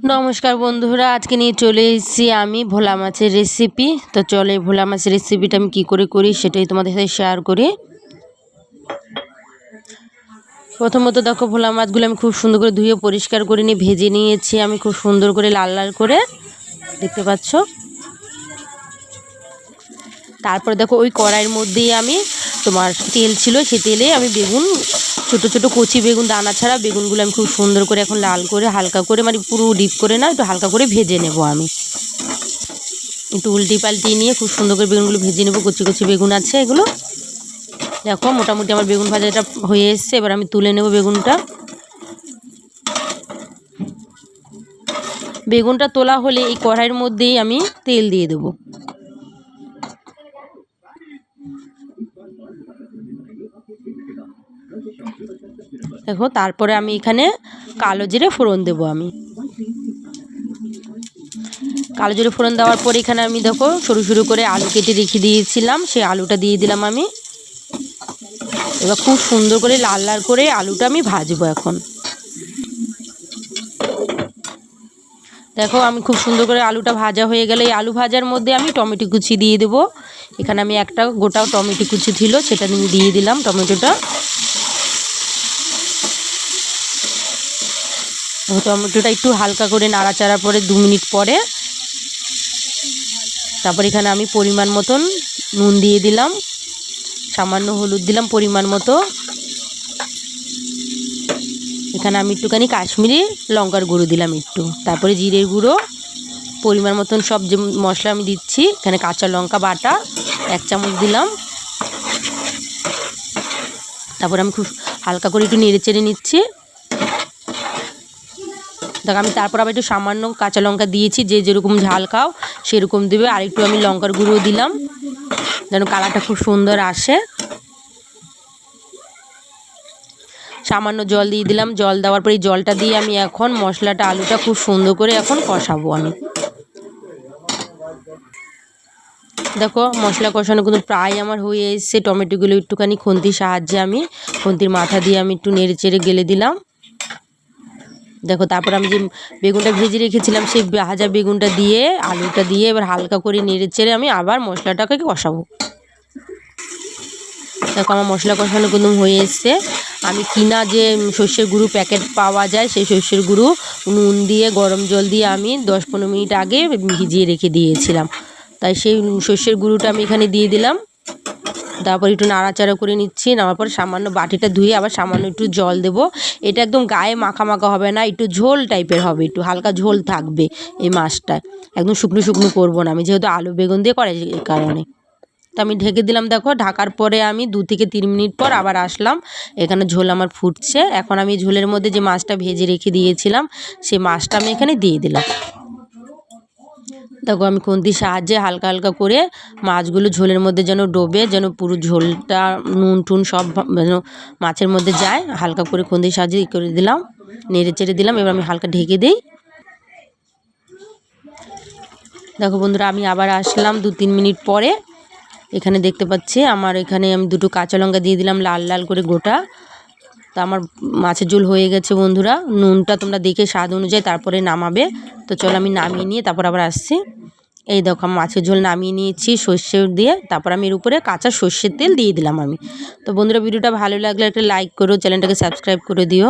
নমস্কার বন্ধুরা, আজকে নিয়ে চলে এসেছি আমি ভোলা মাছের রেসিপি। তো চলো এই ভোলা মাছের রেসিপিটা আমি কী করে করি সেটাই তোমাদের সাথে শেয়ার করি। প্রথমত দেখো, ভোলা মাছগুলো আমি খুব সুন্দর করে ধুয়ে পরিষ্কার করে নিয়ে ভেজে নিয়েছি আমি খুব সুন্দর করে লাল লাল করে, দেখতে পাচ্ছ। তারপর দেখো ওই কড়াইয়ের মধ্যেই আমি তোমার তেল ছিল, সেই তেলে আমি বেগুন, ছোটো ছোটো কচি বেগুন, দানা ছাড়া বেগুনগুলো আমি খুব সুন্দর করে এখন লাল করে হালকা করে, মানে পুরো ডিপ করে না, একটু হালকা করে ভেজে নেব। আমি একটু উল্টি পাল্টিয়ে নিয়ে খুব সুন্দর করে বেগুনগুলো ভেজে নেব। কচি কচি বেগুন আছে এগুলো। দেখো মোটামুটি আমার বেগুন ভাজাটা হয়ে এসছে, এবার আমি তুলে নেব বেগুনটা। বেগুনটা তোলা হলে এই কড়াইয়ের মধ্যেই আমি তেল দিয়ে দেবো। দেখো তারপরে আমি এখানে কালো জিরে ফোড়ন দেবো। আমি কালো জিরে ফোড়ন দেওয়ার পরে এখানে আমি দেখো সরু সরু করে আলু কেটে রেখে দিয়েছিলাম, সেই আলুটা দিয়ে দিলাম আমি। এবার খুব সুন্দর করে লাল লাল করে আলুটা আমি ভাজবো এখন। দেখো আমি খুব সুন্দর করে আলুটা ভাজা হয়ে গেলে এই আলু ভাজার মধ্যে আমি টমেটো কুচি দিয়ে দেবো। এখানে আমি একটা গোটা টমেটো কুচি ছিল, সেটা আমি দিয়ে দিলাম টমেটোটা। টমেটোটা একটু হালকা করে নাড়াচাড়া পরে 2 মিনিট পরে তারপর এখানে আমি পরিমাণ মতন নুন দিয়ে দিলাম, সামান্য হলুদ দিলাম পরিমাণ মতো। এখানে আমি একটুখানি কাশ্মীরি লঙ্কার গুঁড়ো দিলাম একটু, তারপরে জিরের গুঁড়ো পরিমাণ মতন সব যে মশলা আমি দিচ্ছি। এখানে কাঁচা লঙ্কা বাটা 1 চামচ দিলাম। তারপর আমি খুব হালকা করে একটু নেড়ে চেড়ে নিচ্ছি। দেখো আমি তারপর আবার একটু সামান্য কাঁচা লঙ্কা দিয়েছি, যে যেরকম ঝাল খাও সেরকম দেবে। আর একটু আমি লঙ্কার গুঁড়ো দিলাম যেন কালারটা খুব সুন্দর আসে। সামান্য জল দিয়ে দিলাম। জল দেওয়ার পরে এই জলটা দিয়ে আমি এখন মশলাটা আলুটা খুব সুন্দর করে এখন কষাবো আমি। দেখো মশলা কষানো কিন্তু প্রায় আমার হয়ে এসছে। টমেটোগুলো একটুখানি খুন্তির সাহায্যে আমি খুন্তির মাথা দিয়ে আমি একটু নেড়ে চেড়ে গেলে দিলাম। দেখো তারপর আমি যে বেগুনটা ভেজে রেখেছিলাম সেই ভাজা বেগুনটা দিয়ে আলুটা দিয়ে এবার হালকা করে নেড়ে চেড়ে আমি আবার মশলাটাকে কষাবো। দেখো আমার মশলা কষানো কিন্তু হয়ে এসছে। আমি কিনা যে সর্ষের গুঁড়ো প্যাকেট পাওয়া যায়, সেই সর্ষের গুঁড়ো নুন দিয়ে গরম জল দিয়ে আমি 10-15 মিনিট আগে ভিজিয়ে রেখে দিয়েছিলাম, তাই সেই সর্ষের গুঁড়োটা আমি এখানে দিয়ে দিলাম। তারপর একটু নাড়াচাড়া করে নিচ্ছি। নেওয়ার পর সামান্য বাটিটা ধুয়ে আবার সামান্য একটু জল দেব। এটা একদম গায়ে মাখা মাখা হবে না, একটু ঝোল টাইপের হবে, একটু হালকা ঝোল থাকবে এই মাছটায়। একদম শুকনো শুকনো করবো না আমি, যেহেতু আলু বেগুন দিয়ে করে এই কারণে। তো আমি ঢেকে দিলাম। দেখো ঢাকার পরে আমি 2 থেকে 3 মিনিট পর আবার আসলাম। এখানে ঝোল আমার ফুটছে। এখন আমি ঝোলের মধ্যে যে মাছটা ভেজে রেখে দিয়েছিলাম সেই মাছটা আমি এখানে দিয়ে দিলাম। দেখো আমি খুন্তির সাহায্যে হালকা হালকা করে মাছগুলো ঝোলের মধ্যে যেন ডোবে, যেন পুরো ঝোলটা নুন টুন সব যেন মাছের মধ্যে যায়, হালকা করে খুন্তির সাহায্যে করে দিলাম, নেড়ে চেড়ে দিলাম। এবার আমি হালকা ঢেকে দিই। দেখো বন্ধুরা আমি আবার আসলাম 2-3 মিনিট পরে। এখানে দেখতে পাচ্ছি আমার এখানে আমি 2টো কাঁচা লঙ্কা দিয়ে দিলাম লাল লাল করে গোটা। তা আমার মাছের ঝোল হয়ে গেছে বন্ধুরা। নুনটা তোমরা দেখে স্বাদ অনুযায়ী তারপরে নামাবে। তো চলো আমি নামিয়ে নিয়ে তারপর আবার আসছি। এই দেখো মাছের ঝোল নামিয়ে নিয়েছি সর্ষে দিয়ে, তারপর আমি এর উপরে কাঁচা সর্ষের তেল দিয়ে দিলাম আমি। তো বন্ধুরা ভিডিওটা ভালো লাগলে একটা লাইক করো, চ্যানেলটাকে সাবস্ক্রাইব করে দিও।